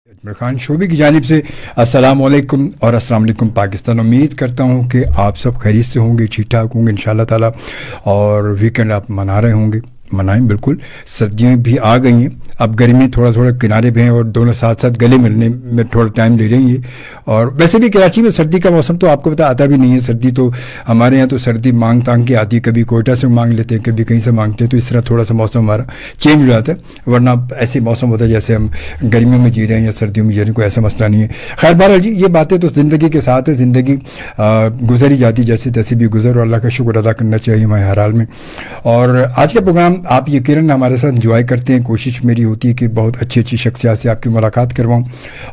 اجمل خان شعبے کی جانب سے السلام علیکم اور السلام علیکم پاکستان. امید کرتا ہوں کہ آپ سب خیریت سے ہوں گے, ٹھیک ٹھاک ہوں گے انشاءاللہ تعالی, اور ویکنڈ آپ منا رہے ہوں گے. منائیں بالکل, سردیاں بھی آ گئی ہیں, اب گرمی تھوڑا کنارے پہ ہیں اور دونوں ساتھ ساتھ گلے ملنے میں تھوڑا ٹائم لے رہی ہے. اور ویسے بھی کراچی میں سردی کا موسم تو آپ کو پتہ آتا بھی نہیں ہے. سردی تو ہمارے یہاں تو سردی مانگ تانگ کے آتی ہے, کبھی کوئٹہ سے مانگ لیتے ہیں, کبھی کہیں سے مانگتے ہیں, تو اس طرح تھوڑا سا موسم ہمارا چینج ہو جاتا ہے. ورنہ ایسے موسم ہوتا ہے جیسے ہم گرمیوں میں جی رہے ہیں یا سردیوں میں جی رہے ہیں, کوئی ایسا مسئلہ نہیں ہے. خیر بہرحال جی, یہ باتیں تو زندگی کے ساتھ ہے, زندگی گزر ہی جاتی جیسے تیسے بھی گزر, اور اللہ کا شکر ادا کرنا چاہیے ہمارے ہر حال میں. اور آج کا پروگرام آپ یقیناً ہمارے ساتھ انجوائے کرتے ہیں. کوشش میری ہوتی ہے کہ بہت اچھی شخصیات سے آپ کی ملاقات کرواؤں,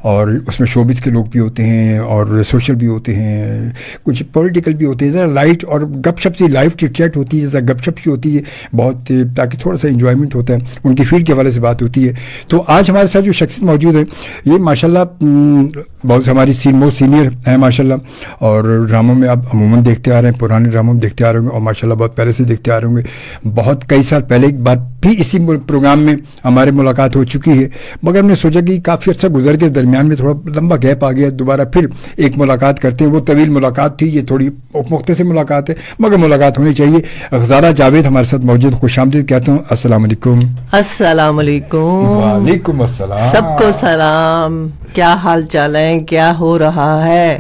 اور اس میں شوبز کے لوگ بھی ہوتے ہیں اور سوشل بھی ہوتے ہیں, کچھ پولیٹیکل بھی ہوتے ہیں, ذرا لائٹ اور گپ شپ سی لائف چٹ چیٹ ہوتی ہے, ذرا گپ شپ سی ہوتی ہے بہت, تاکہ تھوڑا سا انجوائمنٹ ہوتا ہے, ان کی فیلڈ کے حوالے سے بات ہوتی ہے. تو آج ہمارے ساتھ جو شخصیت موجود ہے یہ ماشاءاللہ بہت ہماری موسٹ سینئر ہیں ماشاءاللہ, اور ڈراموں میں آپ عموماً دیکھتے آ رہے ہیں, پرانے ڈراموں میں دیکھتے آ رہے ہوں گے, اور ماشاءاللہ بہت پہلے سے دیکھتے آ رہے ہوں گے. بہت کئی سال پہلے ایک بار بھی اسی پروگرام میں ہماری ملاقات ہو چکی ہے, مگر ہم نے سوچا کہ کافی عرصہ گزر کے درمیان میں تھوڑا لمبا گیپ آ گیا, دوبارہ پھر ایک ملاقات کرتے ہیں. وہ طویل ملاقات تھی, یہ تھوڑی مختصر ملاقات ہے, مگر ملاقات ہونی چاہیے. غزارہ جاوید ہمارے ساتھ موجود, خوش آمدید کہتا ہوں. السلام علیکم. السلام علیکم. وعلیکم السلام. سب کو سلام. کیا حال چال ہے, کیا ہو رہا ہے؟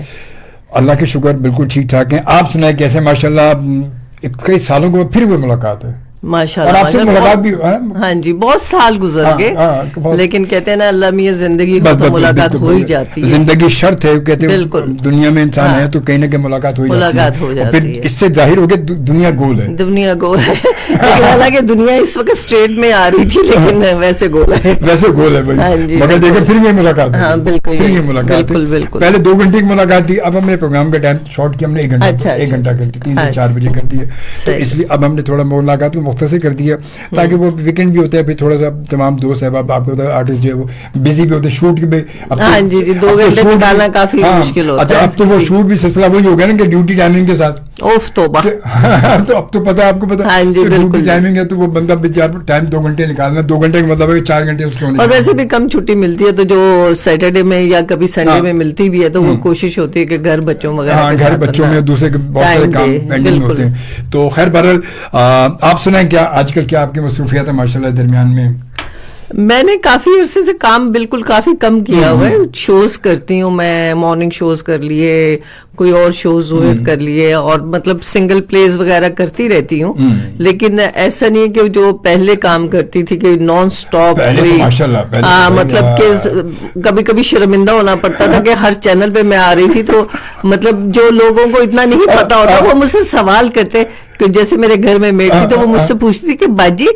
اللہ کے شکر بالکل ٹھیک ٹھاک ہیں. آپ سنائیں کیسے؟ ماشاءاللہ کئی سالوں کے بعد پھر وہ ملاقات ہے ماشاءاللہ. اور آپ سے ملاقات بھی ہاں جی, بہت سال گزر گئے, لیکن کہتے ہیں نا اللہ میں یہ زندگی ہو تو ملاقات ہو ہی جاتی ہے. زندگی شرط ہے, کہتے ہیں دنیا میں انسان ہے تو کہیں نہ کہیں ملاقات ہو جاتی ہے. اس سے ظاہر ہو گیا دنیا گول ہے, دنیا گول ہے. لیکن حالانکہ دنیا اس وقت اسٹریٹ میں آ رہی تھی, لیکن ویسے گول ہے, ویسے گول ہے بھائی. مگر دیکھیں پھر یہ ملاقات, ہاں بالکل پھر یہ ملاقات ہے. پہلے 2 گھنٹے کی ملاقات تھی, اب ہم نے پروگرام کا ٹائم شارٹ کیا, ہم نے 1 گھنٹہ کر دی, 3 سے 4 بجے کر دی ہے. تو اس لیے اب ہم نے تھوڑا ملاقات کو مختصر کر دیا, تاکہ وہ ویکنڈ بھی ہوتا ہے, پھر تھوڑا سا تمام دوست احباب آپ کو آرٹسٹ جو ہے وہ بزی بھی ہوتے ہیں, شوٹ کے. ہاں جی جی, 2 گھنٹے نکالنا کافی مشکل ہوتا ہے. اچھا, اب تو وہ شوٹ بھی سلسلہ وہی ہو گیا نا کہ ڈیوٹی ٹائمنگ کے ساتھ. اوف توبہ. تو اب تو پتہ آپ کو پتہ, ڈیوٹی ٹائمنگ ہے تو وہ بندہ بیچارہ ٹائم 2 گھنٹے نکالنا, 2 گھنٹے کا مطلب ہے 4 گھنٹے اس کے ہونے. اور ویسے بھی کم چھٹی ملتی ہے, تو جو سیٹرڈے میں یا کبھی سنڈے میں ملتی بھی ہے, تو وہ کوشش ہوتی ہے کہ گھر بچوں وغیرہ, گھر بچوں میں دوسرے بہت سارے کام پینڈنگ ہوتے ہیں. تو خیر بہرحال آپ سنائیں کیا آج کل کیا آپ کی مصروفیات ہیں ماشاءاللہ درمیان میں؟ میں نے کافی عرصے سے کام بالکل کافی کم کیا ہوا ہے. شوز کرتی ہوں میں, مارننگ شوز کر لیے, کوئی اور شوز کر لیے, اور مطلب سنگل پلیز وغیرہ کرتی رہتی ہوں. لیکن ایسا نہیں ہے کہ جو پہلے کام کرتی تھی کہ نان سٹاپ, مطلب کہ کبھی کبھی شرمندہ ہونا پڑتا تھا کہ ہر چینل پہ میں آ رہی تھی, تو مطلب جو لوگوں کو اتنا نہیں پتا ہوتا وہ مجھ سے سوال کرتے, کہ جیسے میرے گھر میں میٹ تھی تو وہ مجھ سے پوچھتی تھی کہ باجی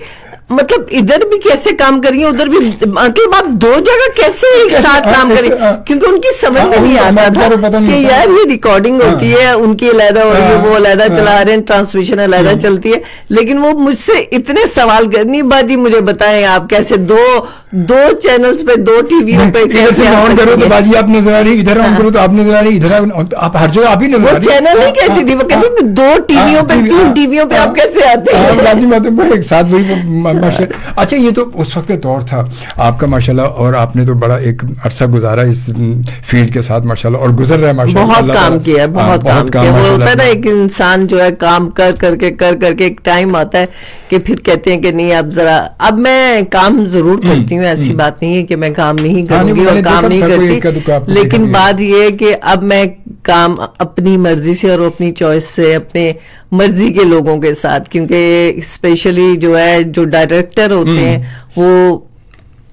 مطلب ادھر بھی کیسے کام کریے, ادھر بھی, مطلب آپ 2 جگہ کیسے ایک ساتھ کام کریں, کیونکہ ان کی سمجھ میں نہیں آتا تھا کہ یار یہ ریکارڈنگ ہوتی ہے, ان کی علیحدہ ہو رہی ہے, وہ علیحدہ چلا رہے ہیں, ٹرانسمیشن علیحدہ چلتی ہے. لیکن وہ مجھ سے اتنے سوال کرنی, باجی مجھے بتائیں آپ کیسے دو چینلز پہ 2 ٹی ویوں پہ کیسے آن کرو تو باجی آپ نظر آ رہی, ادھر آن کرو تو آپ نظر آ رہی, ادھر آپ ہر جگہ آپ ہی نظر آ رہی. وہ چینل نہیں کہتی تھی, وہ کہتی تھی 2 ٹی ویوں پہ 3 ٹی ویوں پہ آپ کیسے آتے ہیں. باجی میں ایک ساتھ وہی. اچھا, یہ تو اس وقت دور تھا آپ کا ماشاءاللہ, اور آپ نے تو بڑا ایک عرصہ گزارا اس فیلڈ کے ساتھ ماشاءاللہ, اور گزر رہا ہے ماشاءاللہ. بہت کام کیا ہے, بہت کام کیا. وہ ہوتا ہے نا ایک انسان جو ہے کام کر کے ایک ٹائم آتا ہے کہ پھر کہتے ہیں کہ نہیں اب ذرا, اب میں کام ضرور کرتی ہوں, ایسی بات نہیں ہے کہ میں کام نہیں کروں گی اور کام نہیں کرتی, لیکن بات یہ ہے کہ اب میں کام اپنی مرضی سے اور اپنی چوائس سے, اپنے مرضی کے لوگوں کے ساتھ, کیونکہ اسپیشلی جو ہے جو ڈائریکٹر ہوتے ہیں وہ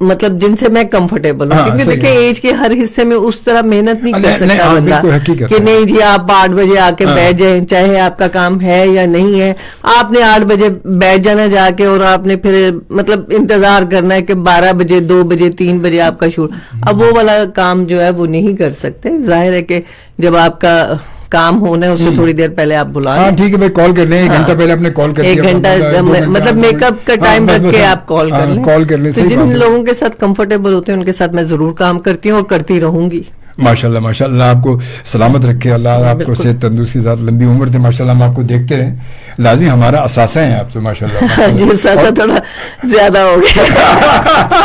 مطلب جن سے میں کمفرٹیبل ہوں, کیونکہ دیکھیں ایج کے ہر حصے میں اس طرح محنت نہیں کر سکتا بندہ کہ نہیں جی آپ 8 بجے آ کے بیٹھ جائیں, چاہے آپ کا کام ہے یا نہیں ہے, آپ نے 8 بجے بیٹھ جانا جا کے, اور آپ نے پھر مطلب انتظار کرنا ہے کہ 12 بجے 2 بجے 3 بجے آپ کا شوٹ. اب وہ والا کام جو ہے وہ نہیں کر سکتے. ظاہر ہے کہ جب آپ کا کام ہونا ہے اس سے تھوڑی دیر پہلے آپ بلا لیں. ٹھیک ہے بھائی, کال کر لیں, 1 گھنٹہ پہلے اپنے کال کر لیں, 1 گھنٹہ مطلب میک اپ کا ٹائم رکھ کے آپ کال کر لیں. تو جن لوگوں کے ساتھ کمفرٹیبل ہوتے ہیں ان کے ساتھ میں ضرور کام کرتی ہوں اور کرتی رہوں گی. ماشاءاللہ ماشاءاللہ, آپ کو سلامت رکھے اللہ, آپ کو صحت تندرستی کے ساتھ لمبی عمر دے ماشاءاللہ, ہم آپ کو دیکھتے رہیں. لازمی ہمارا اثاثہ ہیں آپ تو ماشاءاللہ. جی اثاثہ تھوڑا زیادہ ہو گیا.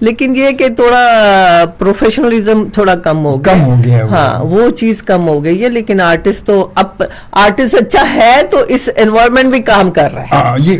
لیکن یہ کہ تھوڑا پروفیشنلزم تھوڑا کم ہو گیا. ہاں وہ چیز کم ہو گئی ہے. لیکن آرٹسٹ تو اب آرٹسٹ اچھا ہے تو اس انوائرمنٹ بھی کام کر رہا ہے.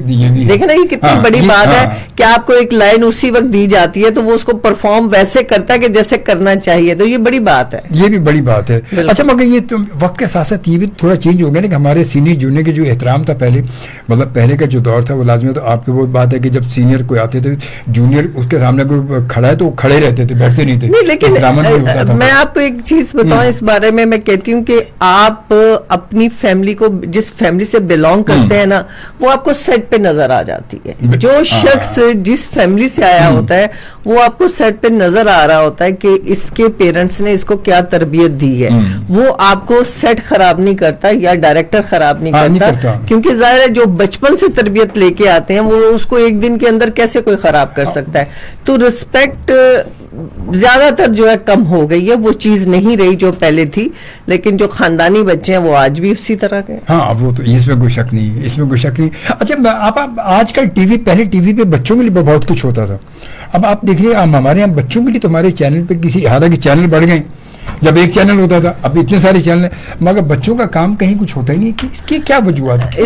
دیکھیں نا یہ کتنی بڑی بات ہے کہ آپ کو ایک لائن اسی وقت دی جاتی ہے تو وہ اس کو پرفارم ویسے کرتا ہے کہ جیسے کرنا چاہیے. تو یہ بڑی بات ہے, یہ بھی بڑی بات ہے. اچھا مگر یہ وقت کے ساتھ ساتھ یہ بھی تھوڑا چینج ہو گیا نا کہ ہمارے سینئر جونیئر کے جو احترام تھا پہلے, مطلب پہلے کا جو دور تھا وہ لازمی تو آپ کی وہ بات ہے کہ جب سینئر کوئی آتے تھے جونیئر اس کے سامنے کوئی کھڑا ہے تو وہ کھڑے رہتے تھے, بیٹھتے نہیں تھے. لیکن میں آپ کو ایک چیز بتاؤں اس بارے میں کہتی ہوں کہ آپ اپنی فیملی کو, جس فیملی سے بلونگ کرتے ہیں نا, وہ آپ کو سیٹ پہ نظر آ جاتی ہے. جو شخص جس فیملی سے آیا ہوتا ہے وہ آپ کو سیٹ پہ نظر آ رہا ہوتا ہے کہ اس کے پیرنٹس نے اس کو کیا تربیت دی ہے. وہ آپ کو سیٹ خراب نہیں کرتا یا ڈائریکٹر خراب نہیں کرتا, کیونکہ ظاہر ہے جو بچپن سے تربیت لے کے آتے ہیں وہ اس کو ایک دن کے اندر کیسے کوئی خراب کر سکتا ہے. تو رسپیکٹ زیادہ تر جو ہے کم ہو گئی ہے, وہ چیز نہیں رہی جو پہلے تھی. لیکن جو خاندانی بچے ہیں وہ آج بھی اسی طرح کے. ہاں وہ تو اس میں کوئی شک نہیں, اس میں کوئی شک نہیں. اچھا آپ آج کل ٹی وی, پہلے ٹی وی پہ بچوں کے لیے بہت کچھ ہوتا تھا. اب آپ دیکھ رہے ہیں ہمارے یہاں بچوں کے لیے تو ہمارے چینل پہ کسی حالانکہ چینل بڑھ گئے, جب ایک چینل ہوتا تھا اب اتنے سارے چینل ہیں, مگر بچوں کا کام کہیں کچھ ہوتا ہی نہیں. اس کی کیا وجوہات؟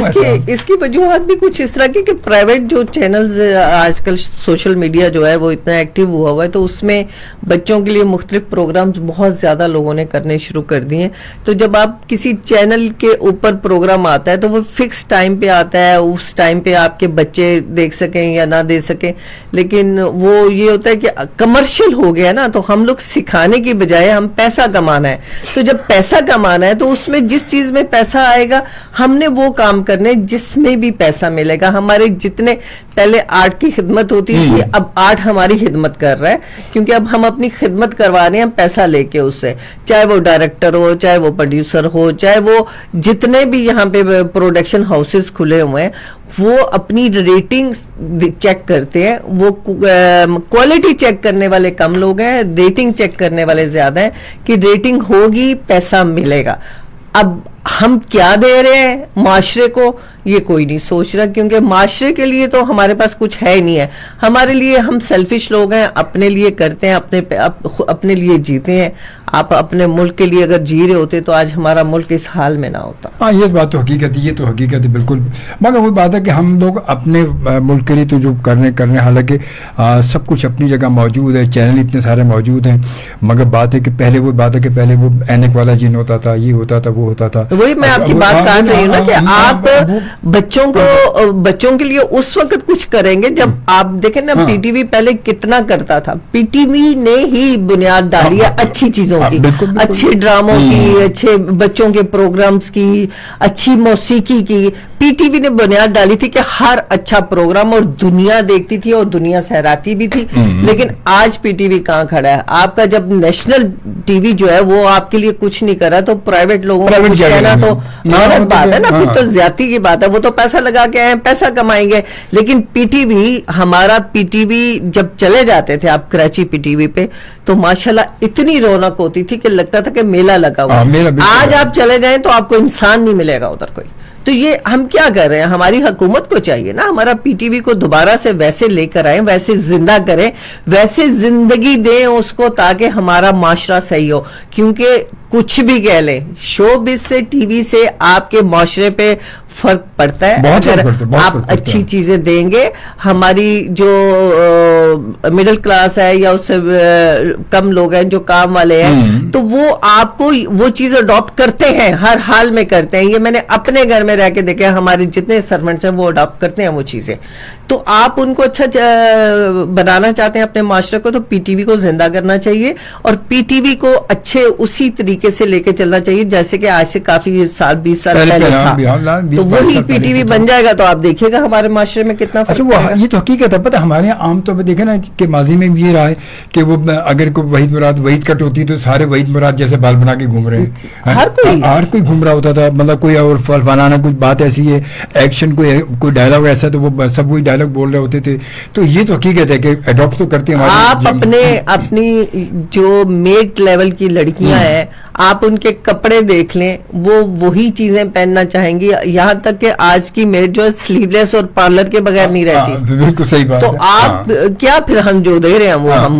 اس کی وجوہات بھی کچھ اس طرح کی کہ پرائیویٹ جو چینلز آج کل سوشل میڈیا جو ہے وہ اتنا ایکٹیو ہوا ہوا ہے, تو اس میں بچوں کے لیے مختلف پروگرامز بہت زیادہ لوگوں نے کرنے شروع کر دیے ہیں. تو جب آپ کسی چینل کے اوپر پروگرام آتا ہے تو وہ فکس ٹائم پہ آتا ہے, اس ٹائم پہ آپ کے بچے دیکھ سکیں یا نہ دیکھ سکیں. لیکن وہ یہ ہوتا ہے کہ کمرشل ہو گیا نا, تو ہم لوگ سکھانے کی بجائے ہم پیسہ کمانا ہے. تو جب پیسہ کمانا ہے تو اس میں جس چیز میں پیسہ آئے گا ہم نے وہ کام کرنے جس میں بھی پیسہ ملے گا. ہمارے جتنے پہلے آرٹ کی خدمت ہوتی تھی, اب آرٹ ہماری خدمت کر رہا ہے, کیونکہ اب ہم اپنی خدمت کروا رہے ہیں پیسہ لے کے اس سے, چاہے وہ ڈائریکٹر ہو, چاہے وہ پروڈیوسر ہو, چاہے وہ جتنے بھی یہاں پہ پروڈکشن ہاؤسز کھلے ہوئے ہیں, وہ اپنی ریٹنگ چیک کرتے ہیں. وہ کوالٹی چیک کرنے والے کم لوگ ہیں, ریٹنگ چیک کرنے والے زیادہ ہیں کہ ریٹنگ ہوگی پیسہ ملے گا. اب ہم کیا دے رہے ہیں معاشرے کو یہ کوئی نہیں سوچ رہا, کیونکہ معاشرے کے لیے تو ہمارے پاس کچھ ہے ہی نہیں ہے. ہمارے لیے ہم سیلفش لوگ ہیں, اپنے لیے کرتے ہیں, اپنے لیے جیتے ہیں. آپ اپنے ملک کے لیے اگر جی رہے ہوتے تو آج ہمارا ملک اس حال میں نہ ہوتا. ہاں یہ بات تو حقیقت ہے, یہ تو حقیقت ہے بالکل. مگر وہ بات ہے کہ ہم لوگ اپنے ملک کے لیے تو جو کرنے حالانکہ سب کچھ اپنی جگہ موجود ہے, چینل اتنے سارے موجود ہیں, مگر بات ہے کہ پہلے وہ بات ہے کہ پہلے وہ اینک والا جن ہوتا تھا, یہ ہوتا تھا, وہ ہوتا تھا. وہی میں آپ کی بات کر رہی ہوں نا کہ آپ بچوں کے لیے اس وقت کچھ کریں گے جب آپ دیکھیں نا پی ٹی وی پہلے کتنا کرتا تھا. پی ٹی وی نے ہی بنیاد ڈالی ہے اچھی چیزوں کی, اچھے ڈراموں کی, اچھے بچوں کے پروگرامز کی, اچھی موسیقی کی. پی ٹی وی نے بنیاد ڈالی تھی کہ ہر اچھا پروگرام اور دنیا دیکھتی تھی اور دنیا سہراتی بھی تھی. لیکن آج پی ٹی وی کہاں کھڑا ہے آپ کا؟ جب نیشنل ٹی وی جو ہے وہ آپ کے لیے کچھ نہیں کر رہا تو پرائیویٹ لوگوں کو کچھ کہنا تو غلط بات ہے نا, پھر تو زیادتی کی بات ہے. وہ تو پیسہ لگا کے آئے, پیسہ کمائیں گے. لیکن پی ٹی وی, ہمارا پی ٹی وی جب چلے جاتے تھے آپ کراچی پی ٹی وی پہ تو ماشاءاللہ اتنی رونق ہوتی تھی کہ لگتا تھا کہ میلہ لگا ہوا. آج آپ چلے جائیں تو آپ کو انسان نہیں ملے گا ادھر کوئی. تو یہ ہم کیا کر رہے ہیں؟ ہماری حکومت کو چاہیے نا ہمارا پی ٹی وی کو دوبارہ سے ویسے لے کر آئیں, ویسے زندہ کریں, ویسے زندگی دیں اس کو تاکہ ہمارا معاشرہ صحیح ہو. کیونکہ کچھ بھی کہہ لیں, شو بز سے, ٹی وی سے آپ کے معاشرے پہ فرق پڑتا ہے. اگر آپ اچھی چیزیں دیں گے, ہماری جو مڈل کلاس ہے یا اس سے کم لوگ ہیں جو کام والے ہیں, تو وہ آپ کو وہ چیز اڈاپٹ کرتے ہیں, ہر حال میں کرتے ہیں. یہ میں نے اپنے گھر میں رہ کے دیکھا, ہمارے جتنے سرونٹس ہیں وہ اڈاپٹ کرتے ہیں وہ چیزیں. تو آپ ان کو اچھا بنانا چاہتے ہیں اپنے معاشرے کو, تو پی ٹی وی کو زندہ کرنا چاہیے اور پی ٹی وی کو اچھے اسی طریقے سے لے کے چلنا چاہیے جیسے کہ آج سے کافی سال 20 سال پہلے تھا. تو وہی پی ٹی وی بن جائے گا تو آپ دیکھیے گا ہمارے معاشرے میں کتنا فرق ہے. یہ تو حقیقت ہے. پتہ ہمارے یہاں عام طور پہ دیکھیں نا کہ ماضی میں یہ رہا ہے کہ وہ اگر کوئی وحید مراد وحید کٹ ہوتی تو سارے وحید مراد جیسے بال بنا کے گھوم رہے ہیں, ہر کوئی گھوم رہا ہوتا تھا. مطلب کوئی اور فلانا کچھ بات ایسی ہے, ایکشن کوئی ڈائلاگ ایسا تو وہ سب وہی ڈائلاگ بول رہے ہوتے تھے. تو یہ تو حقیقت ہے کہ اڈاپٹ تو کرتے ہیں. آپ اپنی جو میٹ لیول کی لڑکیاں ہیں آپ ان کے کپڑے دیکھ لیں, وہ وہی چیزیں پہننا چاہیں گی, یہاں تک کہ آج کی میڈ جو ہے سلیو لیس اور پارلر کے بغیر نہیں رہتی. بالکل صحیح بات. تو آپ کیا پھر ہم جو دے رہے ہیں وہ ہم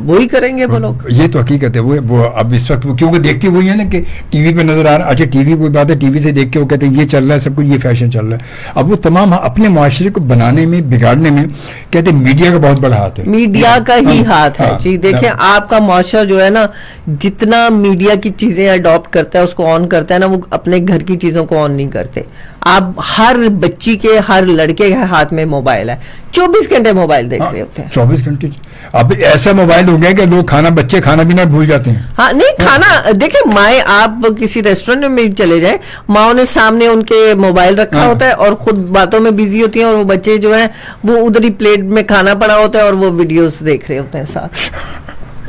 وہی کریں گے وہ لوگ. یہ تو حقیقت ہے. وہ اب اس وقت کیونکہ دیکھتی وہی ہے نا کہ ٹی وی پہ نظر آ رہا. اچھا ٹی وی کوئی بات ہے, ٹی وی سے دیکھ کے وہ کہتے ہیں یہ چل رہا ہے سب کچھ, یہ فیشن چل رہا ہے. اب وہ تمام اپنے معاشرے کو بنانے میں, بگاڑنے میں کہتے ہیں میڈیا کا بہت بڑا ہاتھ ہے. میڈیا کا ہی ہاتھ ہے جی. دیکھیں آپ کا معاشرہ جو ہے نا, جتنا میڈیا کی چیزیں اڈاپٹ کرتا ہے, اس کو آن کرتا ہے نا, وہ اپنے گھر کی چیزوں کو آن نہیں کرتے. آپ ہر بچی کے, ہر لڑکے کے ہاتھ میں موبائل ہے, 24 گھنٹے موبائل دیکھ رہے ہوتے ہیں. 24 گھنٹے. اب ایسا موبائل ہو گیا کہ لوگ بچے کھانا پینا بھول جاتے ہیں. ہاں نہیں کھانا دیکھیں, مائیں آپ کسی ریسٹورینٹ میں چلے جائیں, ماؤں نے سامنے ان کے موبائل رکھا ہوتا ہے اور خود باتوں میں بزی ہوتی ہیں, اور وہ بچے جو ہیں وہ ادھر ہی پلیٹ میں کھانا پڑا ہوتا ہے اور وہ ویڈیوز دیکھ رہے ہوتے ہیں ساتھ.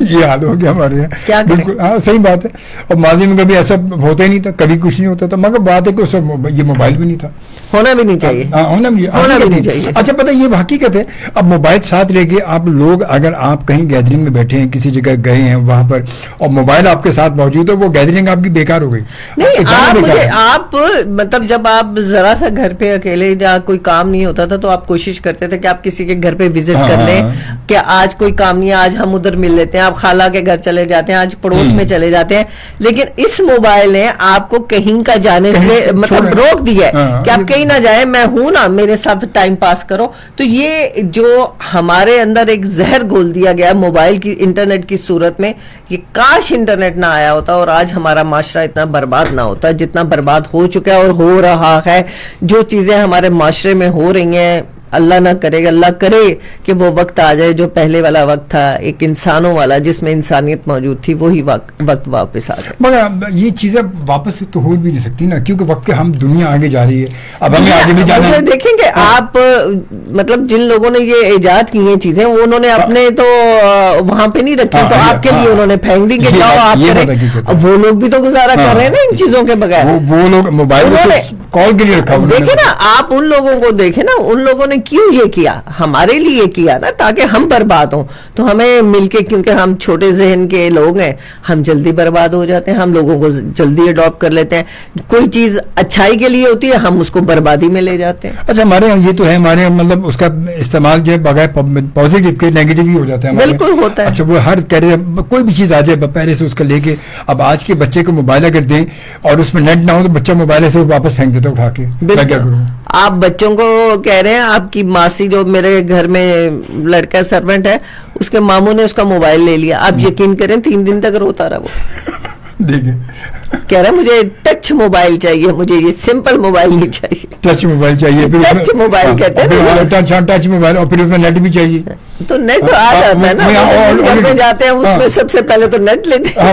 یہ حال ہو گیا ہمارے یہاں. کیا بالکل ہاں صحیح بات ہے. اور ماضی میں کبھی ایسا ہوتا ہی نہیں تھا, کبھی کچھ نہیں ہوتا تھا, مگر بات ہے کہ اس وقت یہ موبائل بھی نہیں تھا, ہونا بھی نہیں چاہیے. ہونا بھی نہیں چاہیے. اچھا پتہ یہ حقیقت ہے. اب موبائل ساتھ لے کے آپ لوگ, اگر آپ کہیں گیدرنگ میں بیٹھے ہیں, کسی جگہ گئے ہیں وہاں پر, اور موبائل آپ کے ساتھ موجود ہے, وہ گیدرنگ آپ کی بیکار ہو گئی. نہیں آپ مطلب جب آپ ذرا سا گھر پہ اکیلے یا کوئی کام نہیں ہوتا تھا تو آپ کوشش کرتے تھے کہ آپ کسی کے گھر پہ وزٹ کر لیں, کہ آج کوئی کام نہیں ہے, آج ہم ادھر مل لیتے ہیں. آپ خالہ کے گھر چلے جاتے ہیں, آج پڑوس میں چلے جاتے ہیں. لیکن اس موبائل نے آپ کو کہیں کا جانے سے مطلب روک دیا ہے کہ آپ کہیں نہ جائیں, میں ہوں نا, میرے ساتھ ٹائم پاس کرو. تو یہ جو ہمارے اندر ایک زہر گھول دیا گیا موبائل کی, انٹرنیٹ کی صورت میں, یہ کاش انٹرنیٹ نہ آیا ہوتا اور آج ہمارا معاشرہ اتنا برباد نہ ہوتا جتنا برباد ہو چکا ہے اور ہو رہا ہے. جو چیزیں ہمارے معاشرے میں ہو رہی ہیں, اللہ نہ کرے, اللہ کرے کہ وہ وقت آ جائے جو پہلے والا وقت تھا, ایک انسانوں والا جس میں انسانیت موجود تھی, وہی وقت واپس آ جائے. مگر یہ چیزیں واپس تو ہو بھی نہیں سکتی نا, کیونکہ وقت ہم دنیا آگے جا رہی ہے, اب ہمیں آگے بھی جانا ہے. دیکھیں گے آپ مطلب جن لوگوں نے یہ ایجاد کی ہیں چیزیں, انہوں نے اپنے تو وہاں پہ نہیں رکھی, تو آپ کے لیے انہوں نے پھینک دی کہ جاؤ آپ کریں. وہ لوگ بھی تو گزارا کر رہے ہیں نا ان چیزوں کے بغیر. وہ لوگ موبائل کال کے لیے رکھا. دیکھیں نا آپ ان لوگوں کو دیکھیں نا, ان لوگوں نے کیوں یہ کیا, ہمارے لیے کیا نا, تاکہ ہم برباد ہوں. تو ہمیں مل کے, کیونکہ ہم چھوٹے ذہن کے لوگ ہیں, ہم جلدی برباد ہو جاتے ہیں, ہم لوگوں کو جلدی اڈاپٹ کر لیتے ہیں. کوئی چیز اچھائی کے لیے ہوتی ہے, ہم اس کو بربادی میں لے جاتے ہیں. اچھا ہمارے یہ تو ہے, ہمارے مطلب اس کا استعمال جو ہے بغیر پازیٹیو کے نیگیٹو بھی ہو جاتا ہے. بالکل ہوتا ہے. اچھا وہ ہر کوئی بھی چیز آ جائے پہلے سے اس کا لے کے, اب آج کے بچے کو موبائل اگر دیں اور اس میں نیٹ نہ ہو تو بچہ موبائل سے واپس پھینک دیتا اٹھا کے. کیا کروں. آپ بچوں کو کہہ رہے ہیں, آپ کی ماسی جو میرے گھر میں لڑکا سرونٹ ہے, اس کے ماموں نے اس کا موبائل لے لیا. آپ یقین کریں 3 دن تک روتا رہا وہ. دیکھیں کہہ رہا ہے مجھے ٹچ موبائل چاہیے, مجھے یہ سمپل موبائل نہیں چاہیے. ٹچ موبائل چاہیے, ٹچ موبائل کہتے ہیں, ٹچ موبائل, اور پھر اس میں نیٹ بھی چاہیے. تو نیٹ آ جاتا ہے نا, جس گھر میں جاتے ہیں اس میں سب سے پہلے تو نیٹ لیتے ہیں,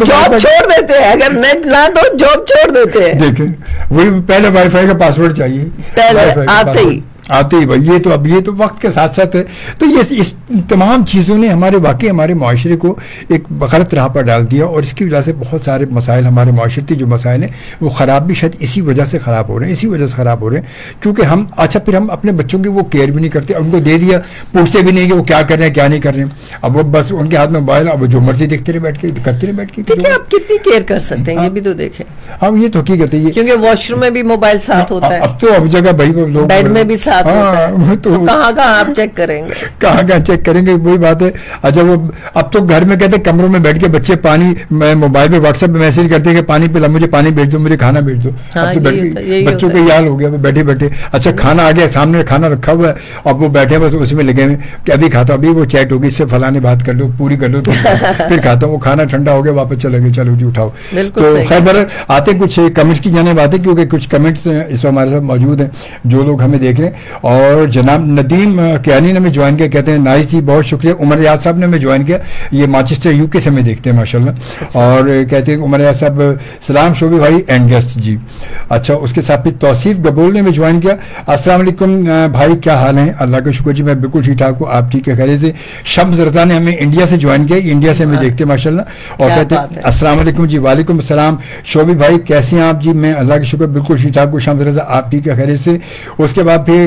جاب چھوڑ دیتے ہیں. اگر نیٹ نہ تو جاب چھوڑ دیتے ہیں. دیکھیں وہی پہلے وائی فائی کا پاسورڈ چاہیے, پہلے آتے ہی بھائی. یہ تو اب یہ تو وقت کے ساتھ ساتھ ہے. تو یہ اس تمام چیزوں نے ہمارے معاشرے کو ایک غلط راہ پر ڈال دیا, اور اس کی وجہ سے بہت سارے مسائل, ہمارے معاشرتی جو مسائل ہیں وہ خراب بھی شاید اسی وجہ سے خراب ہو رہے ہیں, کیونکہ ہم پھر ہم اپنے بچوں کی وہ کیئر بھی نہیں کرتے, ان کو دے دیا, پوچھتے بھی نہیں کہ وہ کیا کر رہے ہیں کیا نہیں کر رہے ہیں. اب وہ بس ان کے ہاتھ میں موبائل, اب جو مرضی دیکھتے رہے بیٹھ کے, کرتے رہے بیٹھ کے. دیکھیں آپ کتنی کیئر کر سکتے ہیں, یہ بھی تو دیکھیں. اب یہ تو حقیقت ہے, کیونکہ واش روم میں بھی موبائل ساتھ ہوتا ہے, اب تو اب جگہ بھائی لوگ بیڈ میں بھی ساتھ ہوتا ہے, تو کہاں آپ چیک کریں گے, کہاں چیک کریں گے, وہی بات ہے. اچھا وہ اب تو گھر میں کہتے ہیں کمروں میں بیٹھ کے بچے پانی, موبائل پہ واٹس ایپ پہ میسج کرتے ہیں کہ پانی پلا, مجھے پانی بھیج دو, مجھے کھانا بھیج دو. اب تو بچوں کا یہ حال ہو گیا, وہ بیٹھے بیٹھے, اچھا کھانا آ گیا سامنے, کھانا رکھا ہوا ہے, اب وہ بیٹھے بس اس میں لگے ہوئے کہ ابھی کھاتا ہوں, ابھی وہ چیٹ ہوگی, اس سے فلانے بات کر لو, پوری کر لو, پھر کھاتا ہوں. وہ کھانا ٹھنڈا ہو گیا, واپس چلے گئے, چلو جی اٹھاؤ. تو خیر بہر آتے کچھ کمنٹس کی جانب آتے, کیونکہ کچھ کمنٹس اس وقت ہمارے ساتھ موجود ہیں جو لوگ ہمیں دیکھ رہے ہیں. اور جناب ندیم کیانی نے ہمیں جوائن کیا, کہتے ہیں نائس جی بہت شکریہ. عمر ریاض صاحب نے ہمیں جوائن کیا, یہ مانچسٹر یو کے سے ہمیں دیکھتے ہیں ماشاءاللہ. اور کہتے ہیں عمر ریاض صاحب سلام شوبی بھائی اینڈ گیسٹ جی. اچھا اس کے ساتھ پھر توصیف گبول نے ہمیں جوائن کیا, السلام علیکم بھائی کیا حال ہیں, اللہ کا شکر جی میں بالکل ٹھیک ٹھاک ہوں, آپ ٹھیک ہے خیریت سے. شمس رضا نے ہمیں انڈیا سے جوائن کیا, انڈیا سے ہمیں دیکھتے ہیں ماشاءاللہ, اور کہتے ہیں السلام علیکم جی. وعلیکم السلام شوبی بھائی کیسے ہیں آپ جی, میں اللہ کا شکر بالکل ٹھیک ٹھاک ہوں. شمس رضا آپ ٹھیک ہے خیریت سے. اس کے بعد پھر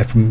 FM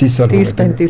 35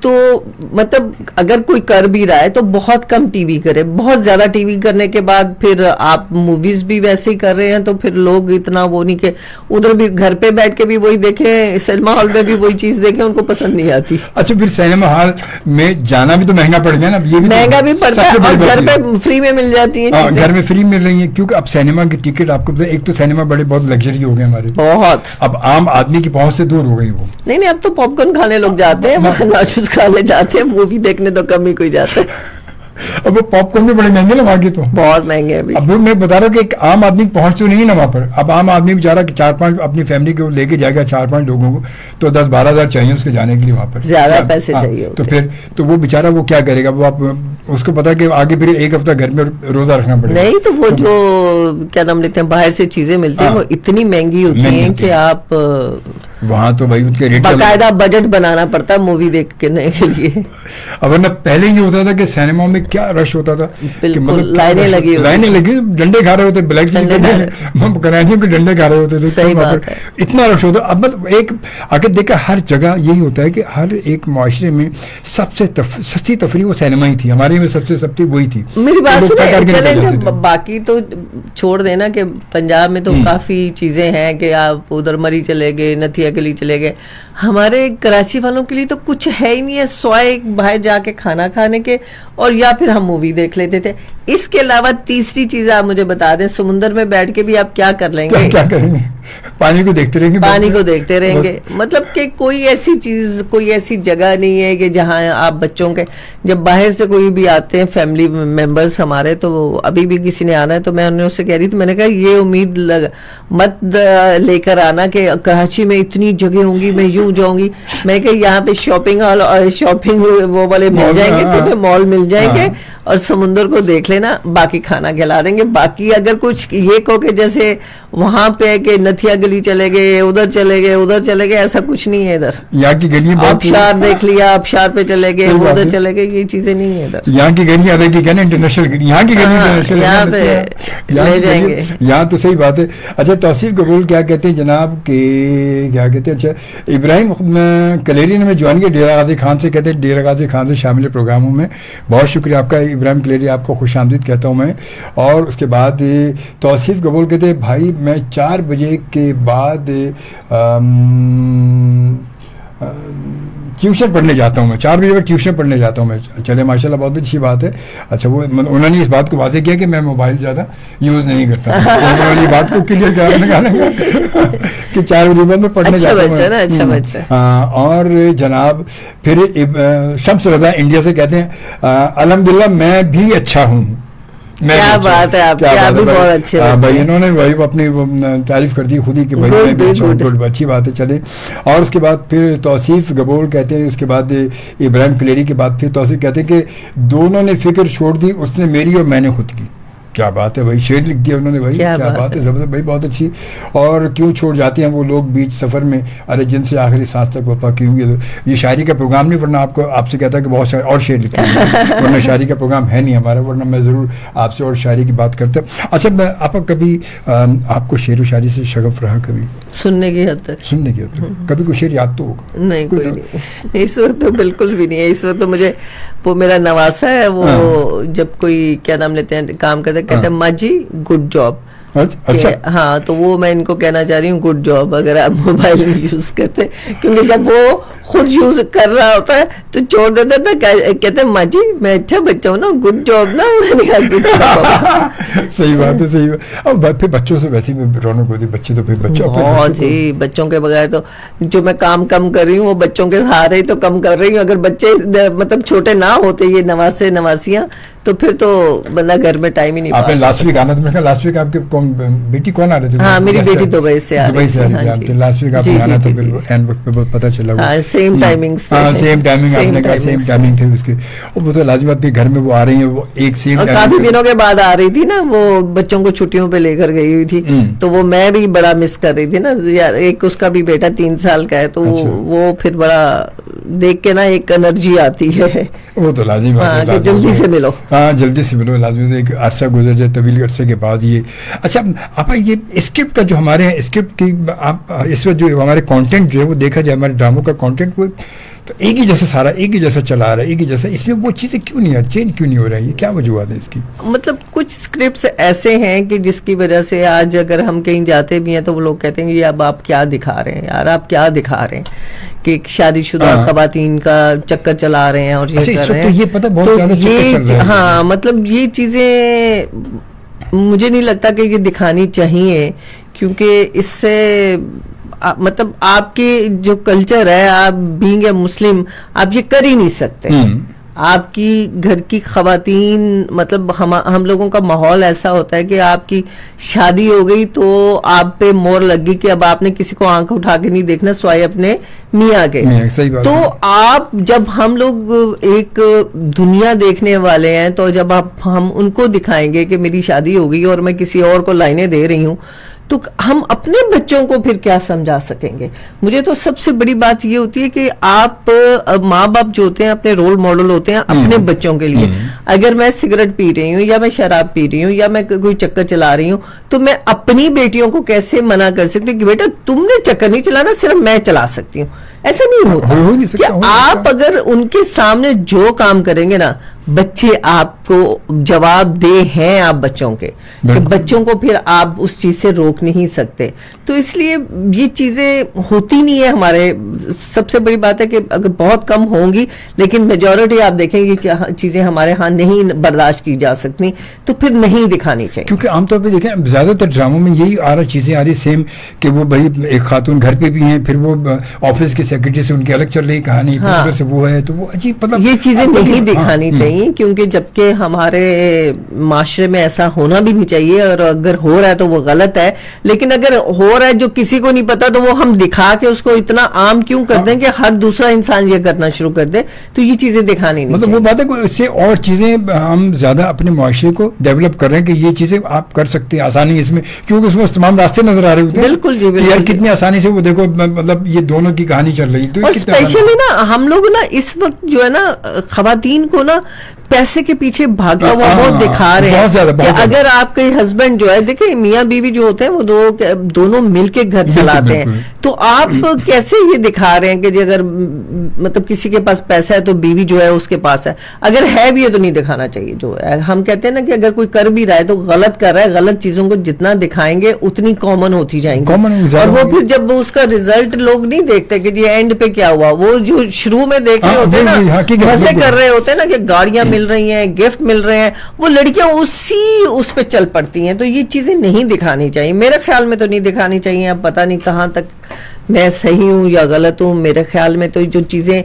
تو مطلب اگر کوئی کر بھی رہا ہے تو بہت کم ٹی وی کرے. بہت زیادہ ٹی وی کرنے کے بعد پھر آپ موویز بھی ویسے ہی کر رہے ہیں تو پھر لوگ اتنا وہ نہیں کہ ادھر بھی گھر پہ بیٹھ کے بھی وہی دیکھیں, سنیما ہال میں بھی وہی چیز دیکھیں, ان کو پسند نہیں آتی. اچھا پھر سنیما ہال میں جانا بھی تو مہنگا پڑ گیا نا, یہ بھی مہنگا بھی پڑتا ہے اور گھر پہ فری میں مل جاتی ہیں. گھر میں فری مل رہی ہیں کیونکہ اب سنیما کی ٹکٹ آپ کو پتہ ہے, ایک تو سنیما بڑے بہت لگژری ہو گئے ہمارے, بہت, اب عام آدمی کی پہنچ سے دور ہو گئی وہ. نہیں اب تو پاپ کارن کھانے لوگ جاتے ہیں, وہاں ناچوس کھانے جاتے ہیں, مووی دیکھنے تو کم ہی کوئی جاتا ہے. اب وہ پاپ کارن بھی بڑے مہنگے نا وہاں کے, تو بہت مہنگے ہیں. اب میں بتا رہا ہوں کہ ایک عام آدمی پہنچ تو نہیں نا وہاں پر. اب عام آدمی بیچارہ کہ 4-5 اپنی فیملی کو لے کے جائے گا, 4-5 لوگوں کو, تو 10-12 ہزار چاہیے اس کے جانے کے لیے وہاں پر, زیادہ پیسے چاہیے. تو پھر تو وہ بیچارہ وہ کیا کرے گا, وہ آپ اس کو پتا کہ آگے پھر ایک ہفتہ گھر میں روزہ رکھنا پڑے گا. نہیں تو وہ جو کیا نام لیتے ہیں باہر سے چیزیں ملتی ہیں وہ اتنی مہنگی ہوتی ہیں کہ آپ وہاں تو بھائی ان کے ریٹ باقاعدہ بجٹ بنانا پڑتا ہے مووی دیکھنے کے لیے. اب ورنہ پہلے یہ ہوتا تھا کہ سینما میں کیا رش ہوتا تھا, بالکل لائنیں لگی, ڈنڈے کھا رہے ہوتے, بلیک کرانیوں کے ڈنڈے کھا رہے ہوتے تھے, صحیح بات ہے, اتنا رش ہوتا. اب مطلب ایک اگر دیکھا ہر جگہ یہی ہوتا ہے کہ ہر ایک معاشرے میں سب سے سستی تفریح وہ سینما ہی تھی, ہمارے میں سب سے سستی وہی تھی. میری بات سنیں, باقی تو چھوڑ دینا کہ پنجاب میں تو کافی چیزیں ہیں کہ آپ ادھر مری چلے گئے, نتھیا گلی چلے گئے. ہمارے کراچی والوں کے لیے تو کچھ ہے ہی نہیں ہے سوائے باہر جا کے کھانا کھانے کے, اور یا پھر ہم مووی دیکھ لیتے تھے. اس کے علاوہ تیسری چیز آپ مجھے بتا دیں, سمندر میں بیٹھ کے بھی آپ کیا کر لیں گے, کیا کریں گے, پانی کو دیکھتے رہیں گے, پانی کو دیکھتے رہیں گے. مطلب کہ کوئی ایسی چیز, کوئی ایسی جگہ نہیں ہے کہ جہاں آپ بچوں کے, جب باہر سے کوئی بھی آتے ہیں فیملی ممبرس ہمارے, تو ابھی بھی کسی نے آنا ہے تو میں انہیں سے کہہ رہی تھی, میں نے کہا یہ امید مت لے کر آنا کہ کراچی میں اتنی جگہ ہوں گی, میں یوں جاؤں گی. میں نے کہا یہاں پہ شاپنگ ہال اور شاپنگ وہ والے مل جائیں گے, تمہیں مال مل جائیں گے, اور سمندر کو دیکھ لینا, باقی کھانا کھلا دیں گے. باقی اگر کچھ یہ کہو کہ جیسے وہاں پہ کہ نتھیا گلی چلے گئے, ادھر چلے گئے, ادھر چلے گئے, ایسا کچھ نہیں ہے ادھر. یہاں کی گلیاں آبشار دیکھ لیا, آبشار پہ چلے گئے, ادھر چلے گئے, یہ چیزیں نہیں ہیں ادھر. یہاں کی گلیاں دیکھی کہنا انٹرنیشنل, یہاں کی گلیاں یہاں پہ لے جائیں گے. یہاں تو صحیح بات ہے. اچھا توصیف قبول کیا کہتے ہیں جناب, کہ کیا کہتے ہیں, اچھا ابراہیم کلیری نے میں جوائن کیا ڈیرہ غازی خان سے, کہتے ہیں ڈیرہ غازی خان سے شامل پروگراموں میں. بہت شکریہ آپ کا ابراہیم کلیری, آپ کو خوش آمدید کہتا ہوں میں. اور اس کے بعد توصیف قبول کہتے ہیں, بھائی میں 4 بجے کے بعد ٹیوشن پڑھنے جاتا ہوں, میں 4 بجے ٹیوشن پڑھنے جاتا ہوں میں. چلے ماشاء اللہ بہت اچھی بات ہے. اچھا وہ انہوں نے اس بات کو واضح کیا کہ میں موبائل زیادہ یوز نہیں کرتا, انہوں نے بات کو کلیئر کیا کہ 4 بجے بعد میں پڑھنے جاتا ہوں. اچھا بچہ. اور جناب پھر شمس رضا انڈیا سے کہتے ہیں, الحمدللہ میں بھی اچھا ہوں. کیا بات ہے, آپ بھی بہت اچھے بھائی, انہوں نے وہی اپنی تعریف کر دی خود ہی کہ بھائی میں بھی اچھا ہوں, اچھی بات ہے. چلے, اور اس کے بعد پھر توصیف قبول کہتے ہیں, اس کے بعد ابراہیم کلیری کے بعد پھر توصیف کہتے ہیں کہ دونوں نے فکر چھوڑ دی, اس نے میری اور میں نے خود کی. کیا بات ہے بھائی, شعر لکھ دیا انہوں نے بھائی, کیا بات ہے, زبردست بھائی, بہت اچھی. اور کیوں چھوڑ جاتے ہیں وہ لوگ بیچ سفر میں, ارے جن سے آخری سانس تک وفا کی ہوئی. یہ شاعری کا پروگرام نہیں, ورنہ آپ سے کہتا ہے کہ بہت سارے اور شعر لکھتے ہیں, ورنہ شاعری کا پروگرام ہے نہیں ہمارا, ورنہ میں ضرور آپ سے اور شاعری کی بات کرتا. اچھا میں آپ کبھی آپ کو شعر و شاعری سے شغف رہا, کبھی سننے کی حد تک, کبھی کوئی شعر یاد تو ہوگا؟ نہیں, کوئی نہیں, اس وقت تو بالکل بھی نہیں ہے. اس وقت تو مجھے وہ میرا نواسا ہے, وہ جب کوئی کیا نام لیتے ہیں کام کرتے کہتے ہیں ماں جی گڈ جاب. اچھا ہاں, تو وہ میں ان کو کہنا چاہ رہی ہوں گڈ جاب اگر آپ موبائل یوز کرتے, کیونکہ جب وہ خود یوز کر رہا ہوتا ہے تو چھوڑ دیتا تھا, کہتے ہیں ماں جی میں اچھا بچہ ہوں نا, گڈ جاب نا. میں نے کہا گڈ جاب. صحیح بات ہے, صحیح بات. اب پھر بچوں سے ویسے بھی رونق ہوتی, بچے تو پھر بہت جی, بچوں کے بغیر تو جو میں کام کم کر رہی ہوں وہ بچوں کے سہارے ہی تو کم کر رہی ہوں. اگر بچے مطلب چھوٹے نہ ہوتے, یہ نواسے نواسیاں, تو پھر تو بندہ گھر میں ٹائم ہی نہیں پاتا. آپ نے لاسٹ ویک آنا تھا, لاسٹ ویک آپ کے بیٹی کون آ رہے تھے؟ ہاں میری بیٹی دبئی سے آ رہی تھی. لاسٹ ویک آپ نے آنا تھا, اینڈ وقت پہ پتہ چلا سیم ٹائمنگ آپ نے کہا سیم ٹائمنگ تھے اس کے. وہ تو لازمی بات, گھر میں وہ آ رہی ہیں, وہ ایک سیم کافی دنوں کے بعد آ رہی تھی نا, وہ بچوں کو چھٹیوں پہ لے کر گئی ہوئی تھی, تو وہ میں بھی بڑا مس کر رہی تھی نا یار. ایک اس کا بھی بیٹا 3 سال کا ہے, تو وہ پھر بڑا دیکھ کے نا ایک انرجی آتی ہے, وہ تو لازمی بات ہے, جلدی سے ملو. ہاں جلدی سے ملو, لازمی. ایک عرصہ گزر جائے, طویل عرصے کے بعد یہ. اچھا آپ یہ اسکرپٹ کا جو ہمارے اسکرپٹ کی اس وقت جو ہمارے کانٹینٹ جو ہے وہ دیکھا جائے, ہمارے ڈراموں کا کانٹینٹ وہ تو ایک ہی جیسا سارا ایک ہی جیسا چلا رہا ہے, ایک ہی جیسا, اس میں وہ چیزیں کیوں نہیں چینج کیوں نہیں ہو رہی ہے, کیا وجوہات ہے اس کی؟ مطلب کچھ اسکرپٹس ایسے ہیں کہ جس کی وجہ سے آج اگر ہم کہیں جاتے بھی ہیں تو وہ لوگ کہتے ہیں کہ اب آپ کیا دکھا رہے ہیں یار, آپ کیا دکھا رہے ہیں کہ شادی شدہ خواتین کا چکر چلا رہے ہیں اور یہ کر رہے ہیں. یہ پتہ بہت زیادہ چکر چل رہا ہے. ہاں مطلب یہ چیزیں مجھے نہیں لگتا کہ یہ دکھانی چاہیے, کیونکہ اس سے مطلب آپ کی جو کلچر ہے, آپ بینگ اے مسلم آپ یہ کر ہی نہیں سکتے. آپ کی گھر کی خواتین مطلب ہم لوگوں کا ماحول ایسا ہوتا ہے کہ آپ کی شادی ہو گئی تو آپ پہ مور لگ گئی کہ اب آپ نے کسی کو آنکھ اٹھا کے نہیں دیکھنا سوائے اپنے میاں کے. تو آپ جب ہم لوگ ایک دنیا دیکھنے والے ہیں تو جب ہم ان کو دکھائیں گے کہ میری شادی ہو گئی اور میں کسی اور کو لائنیں دے رہی ہوں, تو ہم اپنے بچوں کو پھر کیا سمجھا سکیں گے؟ مجھے تو سب سے بڑی بات یہ ہوتی ہے کہ آپ ماں باپ جو ہوتے ہیں اپنے رول ماڈل ہوتے ہیں اپنے بچوں کے لیے. اگر میں سگریٹ پی رہی ہوں یا میں شراب پی رہی ہوں یا میں کوئی چکر چلا رہی ہوں تو میں اپنی بیٹیوں کو کیسے منع کر سکتی کہ بیٹا تم نے چکر نہیں چلانا, صرف میں چلا سکتی ہوں؟ ایسا نہیں ہوتا. کہ آپ اگر ان کے سامنے جو کام کریں گے نا, بچے آپ کو جواب دے ہیں آپ بچوں کے, کہ بچوں کو پھر آپ اس چیز سے روک نہیں سکتے. تو اس لیے یہ چیزیں ہوتی نہیں ہے ہمارے. سب سے بڑی بات ہے کہ اگر بہت کم ہوں گی, لیکن میجورٹی آپ دیکھیں یہ چیزیں ہمارے ہاں نہیں برداشت کی جا سکتی, تو پھر نہیں دکھانی چاہیے. کیونکہ عام طور پہ دیکھیں زیادہ تر ڈراموں میں یہی آ رہا چیزیں آ رہی سیم, کہ وہ بھائی ایک خاتون گھر پہ بھی ہیں, پھر وہ آفس کے سیکرٹری سے ان کی الگ چل رہی کہانی, ادھر سے وہ ہے, تو وہ عجیب مطلب یہ چیزیں نہیں دکھانی چاہیے, کیونکہ جبکہ ہمارے معاشرے میں ایسا ہونا بھی نہیں چاہیے, اور اگر ہو رہا ہے تو وہ غلط ہے. لیکن اگر ہو رہا ہے جو کسی کو نہیں پتا تو وہ ہم دکھا کے اس کو اتنا عام کیوں کر دیں کہ ہر دوسرا انسان یہ کرنا شروع کر دے؟ تو یہ چیزیں دکھانی نہیں مطلب وہ بات ہے کہ اس سے اور چیزیں ہم زیادہ اپنے معاشرے کو ڈیولپ کر رہے ہیں کہ یہ چیزیں آپ کر سکتے ہیں آسانی اس میں, کیونکہ اس میں تمام راستے نظر آ رہے ہوتے ہیں. بالکل جی, یار کتنی آسانی سے وہ دیکھو مطلب یہ دونوں کی کہانی چل رہی ہے. اور اسپیشلی نا ہم لوگ نا اس وقت جو ہے نا خواتین کو نا پیسے کے پیچھے بھاگتا ہوا بہت دکھا رہے ہیں کہ اگر آپ کے ہسبینڈ جو ہے, دیکھیں میاں بیوی جو ہوتے ہیں وہ دونوں مل کے گھر چلاتے ہیں, تو آپ کیسے یہ دکھا رہے ہیں کہ جی اگر مطلب کسی کے پاس پیسہ ہے تو بیوی جو ہے اس کے پاس ہے, اگر ہے بھی ہے تو نہیں دکھانا چاہیے. جو ہم کہتے ہیں نا کہ اگر کوئی کر بھی رہا ہے تو غلط کر رہا ہے, غلط چیزوں کو جتنا دکھائیں گے اتنی کامن ہوتی جائیں گی, اور وہ پھر جب اس کا ریزلٹ لوگ نہیں دیکھتے کہ جی اینڈ پہ کیا ہوا, وہ جو شروع میں دیکھ رہے ہوتے ہیں نا, مزے کر رہے ہوتے ہیں نا کہ گاڑیاں مل رہی ہیں, گفٹ مل رہے ہیں, وہ لڑکیاں اس پہ چل پڑتی ہیں. تو یہ چیزیں نہیں دکھانی چاہیے, میرے خیال میں تو نہیں دکھانی چاہیے. اب پتہ نہیں کہاں تک میں صحیح ہوں یا غلط ہوں, میرے خیال میں تو جو چیزیں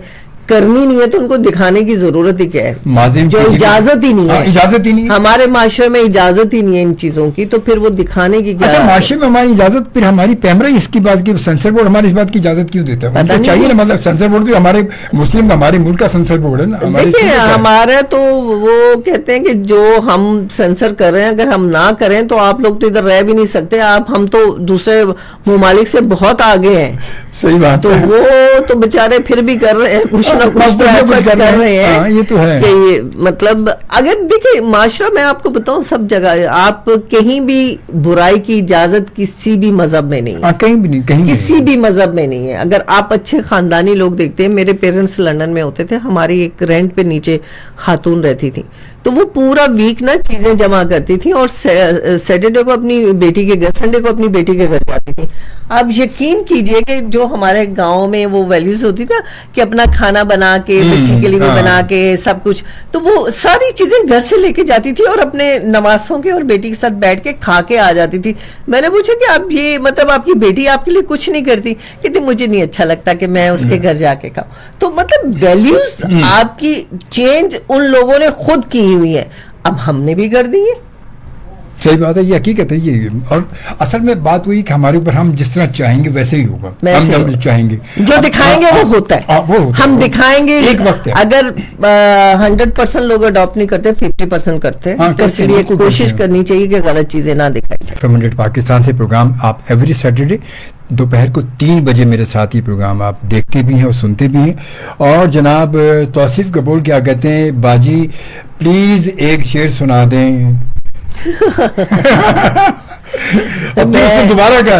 کرنی نہیں ہے تو ان کو دکھانے کی ضرورت ہی کیا ہے, جو اجازت ہی نہیں ہے, اجازت ہی نہیں, ہمارے معاشرے میں اجازت ہی نہیں ہے ان چیزوں کی, تو پھر وہ دکھانے کی کیا. اچھا معاشرے میں ہماری اجازت, پھر ہماری پیمرا اس کی بات کی سینسر بورڈ ہماری اس بات کی اجازت کیوں دیتا ہے؟ تو چاہیے نا, مطلب سینسر بورڈ بھی ہمارے مسلم ہمارے ملک کا سینسر بورڈ ہے نا. دیکھیں ہمارا تو وہ کہتے ہیں کہ جو ہم سینسر کر رہے ہیں اگر ہم نہ کریں تو آپ لوگ تو ادھر رہ بھی نہیں سکتے, ہم تو دوسرے ممالک سے بہت آگے ہیں. صحیح بات, تو وہ تو بےچارے پھر بھی کر رہے ہیں کچھ نہ کچھ کر رہے ہیں. یہ تو ہے کہ مطلب اگر دیکھیں معاشرہ میں آپ کو بتاؤں سب جگہ آپ کہیں بھی برائی کی اجازت کسی بھی مذہب میں نہیں ہے, کہیں بھی نہیں, کسی بھی مذہب میں نہیں ہے. اگر آپ اچھے خاندانی لوگ دیکھتے ہیں, میرے پیرنٹس لندن میں ہوتے تھے, ہماری ایک رینٹ پہ نیچے خاتون رہتی تھی, تو وہ پورا ویک نا چیزیں جمع کرتی تھی اور سیٹرڈے کو اپنی بیٹی کے گھر, سنڈے کو اپنی بیٹی کے گھر جاتی تھی. آپ یقین کیجئے کہ جو ہمارے گاؤں میں وہ ویلیوز ہوتی تھی کہ اپنا کھانا بنا کے بچی کے لیے بھی بنا کے سب کچھ, تو وہ ساری چیزیں گھر سے لے کے جاتی تھی اور اپنے نواسوں کے اور بیٹی کے ساتھ بیٹھ کے کھا کے آ جاتی تھی. میں نے پوچھا کہ آپ یہ مطلب آپ کی بیٹی آپ کے لیے کچھ نہیں کرتی؟ کہتی مجھے نہیں اچھا لگتا کہ میں اس کے گھر جا کے کھاؤں. تو مطلب ویلیوز آپ کی چینج ان لوگوں نے خود کی ہوئی ہے, اب ہم نے بھی کر دی ہے. صحیح بات ہے, یہ حقیقت ہے یہ, اور اصل میں بات وہی کہ ہمارے اوپر ہم جس طرح چاہیں گے ویسے ہی ہوگا, ہم جب چاہیں گے جو دکھائیں گے وہ ہوتا ہے, ہم دکھائیں گے ایک وقت. اگر 100% لوگ اڈاپٹ نہیں کرتے 50% کرتے, تو اس لیے کوشش کرنی چاہیے کہ غلط چیزیں نہ دکھائی جائیں. فرمنٹ پاکستان سے پروگرام آپ ایوری سیٹرڈے دوپہر کو 3 بجے میرے ساتھ یہ پروگرام آپ دیکھتے بھی ہیں اور سنتے بھی ہیں. اور جناب توصیف قبول کیا کہتے ہیں, باجی پلیز ایک شعر سنا دیں. دوبارہ کا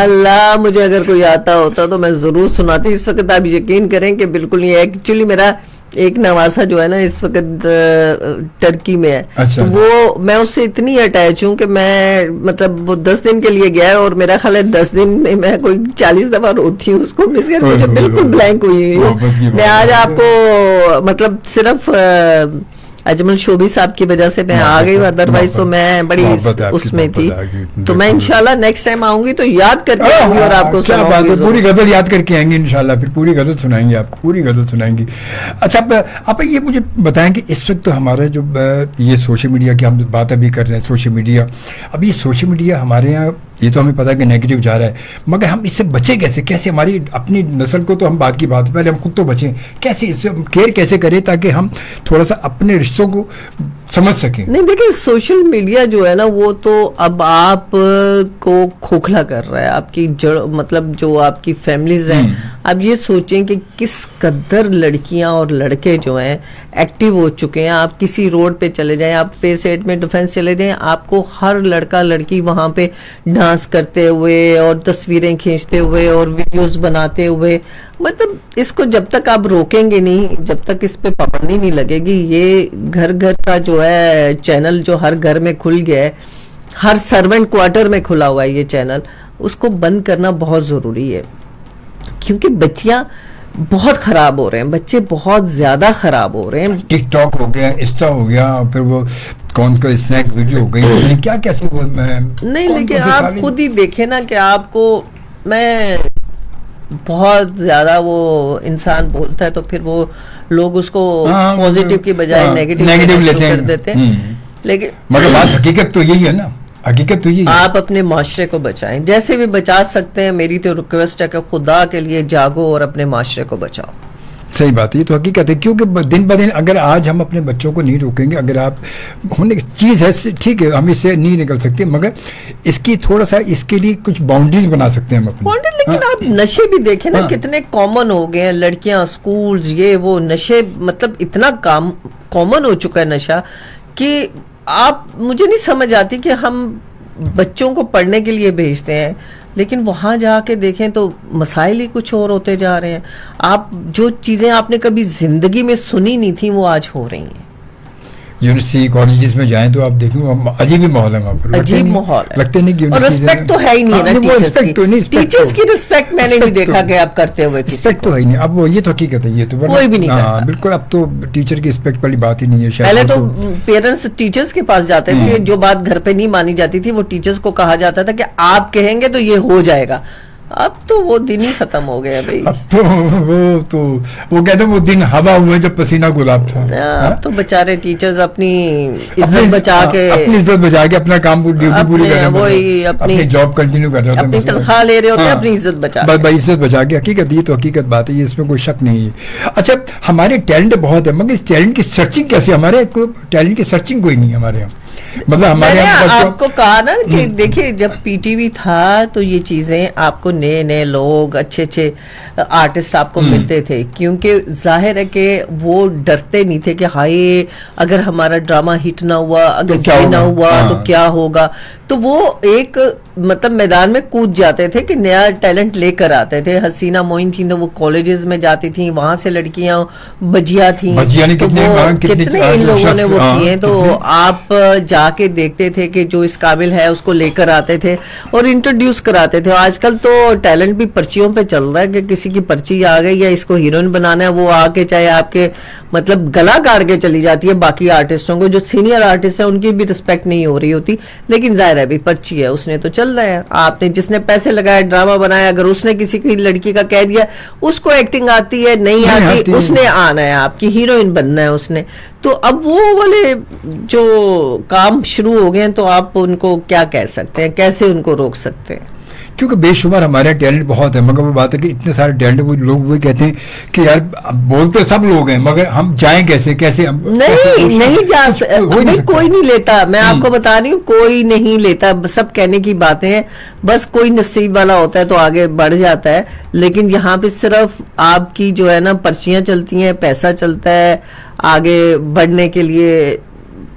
اللہ مجھے اگر کوئی آتا ہوتا تو میں ضرور سناتی. اس وقت آپ یقین کریں کہ بالکل نہیں. ایکچولی میرا ایک نواسا جو ہے نا اس وقت ٹرکی میں ہے. اچھا. تو وہ میں اس سے اتنی اٹیچ ہوں کہ میں مطلب وہ 10 دن کے لیے گیا ہے اور میرا خیال ہے 10 دن میں میں کوئی 40 دفعہ روتی ہوں اس کو مس کر. مجھے بالکل بلینک ہوئی ہوئی. میں آج آپ کو مطلب صرف اجمل شوبی صاحب کی وجہ سے میں آ گئی ہوں, ادروائز تو میں بڑی اس میں تھی. تو میں انشاءاللہ نیکسٹ ٹائم آؤں گی تو یاد کر کے آؤں گی اور آپ کو سناؤں گی. پوری غزل یاد کر کے آئیں گے انشاءاللہ, پھر پوری غزل سنائیں گے آپ کو, پوری غزل سنائیں گے. اچھا آپ یہ مجھے بتائیں کہ اس وقت تو ہمارا جو یہ سوشل میڈیا کی ہم بات ابھی کر رہے ہیں, سوشل میڈیا, اب یہ سوشل میڈیا ہمارے یہاں یہ تو ہمیں پتا کہ نیگیٹو جا رہا ہے, مگر ہم اس سے بچیں کیسے؟ کیسے ہماری اپنی نسل کو تو ہم بات کی بات, پہلے ہم خود تو بچیں, کیسے اس سے کیئر کیسے کریں تاکہ ہم تھوڑا سا اپنے رشتوں کو سمجھ سکیں؟ نہیں دیکھیں, سوشل میڈیا جو ہے نا وہ تو اب آپ کو کھوکھلا کر رہا ہے. آپ کی جڑ مطلب جو آپ کی فیملیز ہیں, اب یہ سوچیں کہ کس قدر لڑکیاں اور لڑکے جو ہیں ایکٹیو ہو چکے ہیں. آپ کسی روڈ پہ چلے جائیں, آپ فیس 8 میں ڈیفینس چلے جائیں, آپ کو ہر لڑکا لڑکی وہاں پہ ڈانس کرتے ہوئے اور تصویریں کھینچتے ہوئے اور ویڈیوز بناتے ہوئے. مطلب اس کو جب تک آپ روکیں گے نہیں, جب تک اس پہ پابندی نہیں لگے گی, یہ گھر گھر کا جو ہے چینل جو ہر گھر میں کھل گیا ہے, ہر سرونٹ کوارٹر میں کھلا ہوا ہے یہ چینل, اس کو بند کرنا بہت ضروری ہے. کیونکہ بچیاں بہت خراب ہو رہے ہیں, بچے بہت زیادہ خراب ہو رہے ہیں. ٹک ٹاک ہو گیا, انسٹا ہو گیا, پھر وہ کون کا اسنیک ویڈیو ہو گئی, کیا کیسے وہ نہیں. لیکن آپ خود ہی دیکھیں نا کہ آپ کو میں بہت زیادہ وہ انسان بولتا ہے تو پھر وہ لوگ اس کو پوزیٹیو کی بجائے نیگیٹو لیتے کر دیتے ہیں. لیکن مگر بات حقیقت تو یہی ہے نا, حقیقت تو یہی ہے. آپ اپنے معاشرے کو بچائیں جیسے بھی بچا سکتے ہیں. میری تو ریکویسٹ ہے کہ خدا کے لیے جاگو اور اپنے معاشرے کو بچاؤ. صحیح بات ہے, یہ تو حقیقت ہے. کیونکہ دن بہ دن اگر آج ہم اپنے بچوں کو نہیں روکیں گے, اگر آپ ہونے کی چیز ہے ٹھیک ہے, ہم اس سے نہیں نکل سکتے, مگر اس کی تھوڑا سا اس کے لیے کچھ باؤنڈریز بنا سکتے ہیں ہم اپنے. لیکن آپ نشے بھی دیکھیں نا کتنے کامن ہو گئے ہیں, لڑکیاں اسکولز یہ وہ نشے, مطلب اتنا کامن ہو چکا ہے نشہ کہ آپ مجھے نہیں سمجھ آتی کہ ہم بچوں کو پڑھنے کے لیے بھیجتے ہیں لیکن وہاں جا کے دیکھیں تو مسائل ہی کچھ اور ہوتے جا رہے ہیں. آپ جو چیزیں آپ نے کبھی زندگی میں سنی نہیں تھیں وہ آج ہو رہی ہیں. یونیورسٹی کالجز میں جائیں تو آپ دیکھیں عجیب ہی ماحول ہے وہاں پر, عجیب ماحول ہے, لگتے نہیں کہ اور رسپیکٹ تو ہے ہی نہیں نا ٹیچرز کی رسپیکٹ میں نے نہیں دیکھا کہ آپ کرتے ہوئے رسپیکٹ تو ہے ہی نہیں. اب یہ تو حقیقت ہے, یہ تو کوئی بھی نہیں کرتا بالکل. اب تو ٹیچر کی رسپیکٹ والی بات ہی نہیں ہے. پہلے تو پیرنٹس ٹیچرز کے پاس جاتے تھے, جو بات گھر پہ نہیں مانی جاتی تھی وہ ٹیچرز کو کہا جاتا تھا کہ آپ کہیں گے تو یہ ہو جائے گا. اب تو وہ دن ہی ختم ہو گیا بھائی. اب تو وہ کہتے ہیں وہ دن ہوا ہوئے جب پسینہ گلاب تھا. اب تو بیچارے ٹیچرز اپنی عزت بچا کے اپنا کام ڈیوٹی پوری کر وہی اپنی جاب کنٹینیو کر رہے ہوتے ہیں, اپنی تنخواہ لے رہے ہوتے ہیں, اپنی عزت بچا کے. حقیقت یہ تو حقیقت بات ہے, اس میں کوئی شک نہیں ہے. اچھا ہمارے ٹیلنٹ بہت ہے, مگر اس ٹیلنٹ کی سرچنگ کیسے؟ ہمارے ٹیلنٹ کی سرچنگ کوئی نہیں ہمارے یہاں. مطلب ہمارے آپ کو کہا نا کہ دیکھیں جب پی ٹی وی تھا تو یہ چیزیں آپ کو نئے نئے لوگ اچھے اچھے آرٹسٹ آپ کو ملتے تھے, کیونکہ ظاہر ہے کہ وہ ڈرتے نہیں تھے کہ ہائے اگر ہمارا ڈرامہ ہٹ نہ ہوا, اگر یہ نہ ہوا تو کیا ہوگا. تو وہ ایک مطلب میدان میں کود جاتے تھے کہ نیا ٹیلنٹ لے کر آتے تھے. حسینہ موئن تھیں تو وہ کالجز میں جاتی تھیں, وہاں سے لڑکیاں بجیا تھیں, کتنے ان لوگوں نے وہ کیے. تو آپ جا کے دیکھتے تھے کہ جو اس قابل ہے اس کو لے کر آتے تھے اور انٹروڈیوس کراتے تھے. آج کل تو ٹیلنٹ بھی پرچیوں پہ چل رہا ہے کہ کسی کی پرچی آ گئی یا اس کو ہیروئن بنانا ہے, وہ آ کے چاہے آپ کے مطلب گلا کاٹ کے چلی جاتی ہے. باقی آرٹسٹوں کو جو سینئر آرٹسٹ ہیں ان کی بھی رسپیکٹ نہیں ہو رہی ہوتی, لیکن ظاہر ہے بھی پرچی ہے, اس نے تو چل رہا ہے. آپ نے جس نے پیسے لگائے ڈرامہ بنایا, اگر اس نے کسی کی لڑکی کا کہہ دیا اس کو ایکٹنگ آتی ہے نہیں آتی, اس نے آنا ہے, آپ کی ہیروئن بننا ہے اس نے. تو اب وہ والے جو کام شروع ہو گئے ہیں تو آپ ان کو کیا کہہ سکتے ہیں, کیسے ان کو روک سکتے ہیں؟ کیونکہ بے شمار ہمارے ٹیلنٹ بہت ہے, مگر وہ بات ہے کہ اتنے سارے ٹیلنٹ وہ لوگ وہی کہتے ہیں کہ یار بولتے سب لوگ ہیں مگر ہم جائیں کیسے نہیں جا سکتے, کوئی نہیں لیتا. میں آپ کو بتا رہی ہوں کوئی نہیں لیتا, سب کہنے کی باتیں ہیں, بس کوئی نصیب والا ہوتا ہے تو آگے بڑھ جاتا ہے. لیکن یہاں پہ صرف آپ کی جو ہے نا پرچیاں چلتی ہیں, پیسہ چلتا ہے, آگے بڑھنے کے لیے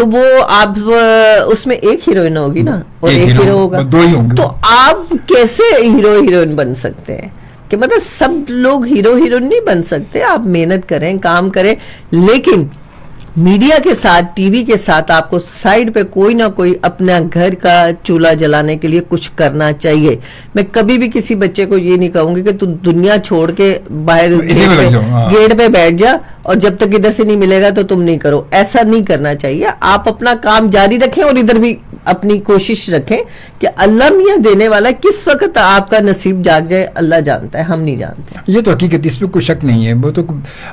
تو وہ آپ اس میں ایک ہیروئن ہوگی نا اور ایک ہیرو ہوگا, دو ہی ہوں گے. تو آپ کیسے ہیرو ہیروئن بن سکتے ہیں؟ کہ مطلب سب لوگ ہیرو ہیروئن نہیں بن سکتے. آپ محنت کریں, کام کریں, لیکن میڈیا کے ساتھ, ٹی وی کے ساتھ آپ کو سائیڈ پہ کوئی نہ کوئی اپنا گھر کا چولہا جلانے کے لیے کچھ کرنا چاہیے. میں کبھی بھی کسی بچے کو یہ نہیں کہوں گی کہ تو دنیا چھوڑ کے باہر گیٹ پہ بیٹھ جا اور جب تک ادھر سے نہیں ملے گا تو تم نہیں کرو. ایسا نہیں کرنا چاہیے. آپ اپنا کام جاری رکھیں اور ادھر بھی اپنی کوشش رکھیں کہ اللہ میاں دینے والا, کس وقت آپ کا نصیب جاگ جائے اللہ جانتا ہے, ہم نہیں جانتے. یہ تو حقیقت, اس پہ کوئی شک نہیں ہے. وہ تو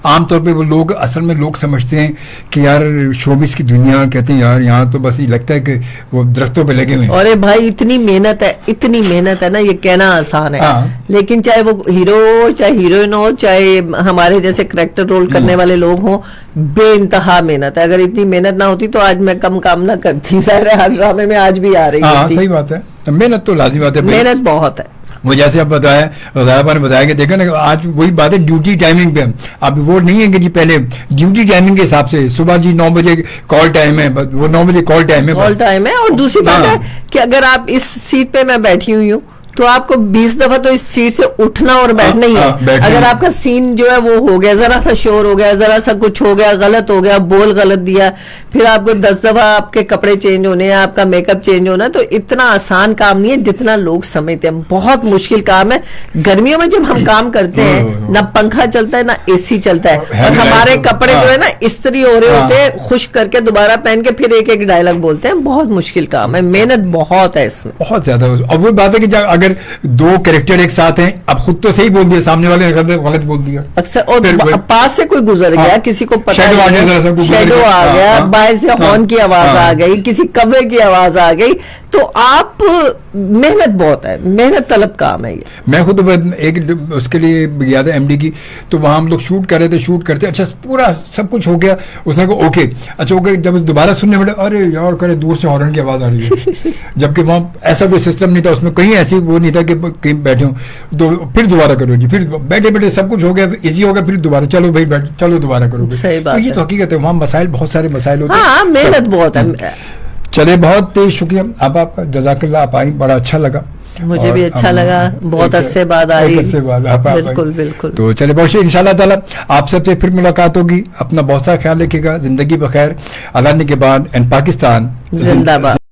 عام طور پہ وہ لوگ, اصل میں لوگ سمجھتے ہیں کہ یار شوبز کی دنیا, کہتے ہیں یار یہاں تو بس یہ لگتا ہے کہ وہ درختوں پہ لگے ہوئے ہیں. اور بھائی اتنی محنت ہے, اتنی محنت ہے نا, یہ کہنا آسان ہے, لیکن چاہے وہ ہیرو ہو, چاہے ہیروئن ہو, چاہے ہمارے جیسے کریکٹر رول کرنے والے لوگ ہوں, بے انتہا محنت ہے. اگر اتنی محنت نہ ہوتی تو آج میں کم کام نہ کرتی. ظاہر ہے ہر ڈرامے میں آج بھی آ رہی ہے. صحیح بات ہے, محنت تو لازمی بات ہے, محنت بہت ہے. وہ جیسے آپ بتایا, رضا نے بتایا کہ دیکھا نا آج وہی بات ہے ڈیوٹی ٹائمنگ پہ. اب وہ نہیں ہے کہ جی پہلے ڈیوٹی ٹائمنگ کے حساب سے صبح جی 9 بجے کال ٹائم ہے, وہ 9 بجے کال ٹائم ہے, کال ٹائم ہے. اور دوسری بات ہے کہ اگر آپ اس سیٹ پہ میں بیٹھی ہوئی ہوں تو آپ کو 20 دفعہ تو اس سیٹ سے اٹھنا اور بیٹھنا ہی ہے. اگر آپ کا سین جو ہے وہ ہو گیا, ذرا سا شور ہو گیا, ذرا سا کچھ ہو گیا, غلط ہو گیا, بول غلط دیا, پھر آپ کو 10 دفعہ آپ کے کپڑے چینج ہونے ہیں, آپ کا میک اپ چینج ہونا, تو اتنا آسان کام نہیں ہے جتنا لوگ سمجھتے ہیں. بہت مشکل کام ہے. گرمیوں میں جب ہم کام کرتے ہیں نہ پنکھا چلتا ہے نہ اے سی چلتا ہے, اور ہمارے کپڑے جو ہے نا استری ہو رہے ہوتے ہیں, خشک کر کے دوبارہ پہن کے پھر ایک ایک ڈائلاگ بولتے ہیں. بہت مشکل کام ہے, محنت بہت ہے اس میں, بہت زیادہ. اور وہ بات ہے کہ اگر دو کریکٹر ایک ساتھ ہیں, اب خود تو صحیح بول دیا, سامنے والے نے غلط بول دیا اکثر, اور پاس سے کوئی گزر گیا, کسی کو پتہ نہیں, شیڈو آ گیا, باہر سے ہارن کی آواز آ گئی, کسی کمرے کی آواز آ گئی, تو آپ محنت بہت ہے, محنت طلب کام ہے یہ. میں خود ایک اس کے لیے گیا تھا ایم ڈی کی, تو وہاں ہم لوگ شوٹ کر رہے تھے, شوٹ کرتے اچھا پورا سب کچھ ہو گیا, اس نے کہا اوکے, اچھا اوکے, جب دوبارہ سننے پڑے, ارے یار کرے دور سے ہارن کی آواز آ رہی ہے, جبکہ وہاں ایسا کوئی سسٹم نہیں تھا, اس میں کہیں ایسی وہ نہیں تھا کہ کہیں بیٹھے ہوں تو پھر دوبارہ کرو جی, پھر بیٹھے بیٹھے سب کچھ ہو گیا, ایزی ہو گیا, پھر دوبارہ چلو بھائی بیٹھ, چلو دوبارہ کرو. صحیح بات ہے, یہ تو حقیقت ہے, وہاں مسائل, بہت سارے مسائل ہوتے ہیں. ہاں محنت بہت ہے. چلے بہت شکریہ آپ کا, جزاک اللہ, آپ آئیں, بڑا اچھا لگا. مجھے بھی اچھا لگا, بہت عرصے بعد آئی. بالکل بالکل. تو چلے بہت ان شاء اللہ تعالیٰ آپ سب سے پھر ملاقات ہوگی. اپنا بہت سارا خیال رکھیے گا. زندگی بخیر. اللہ نے کے بعد اینڈ پاکستان زندہ باد.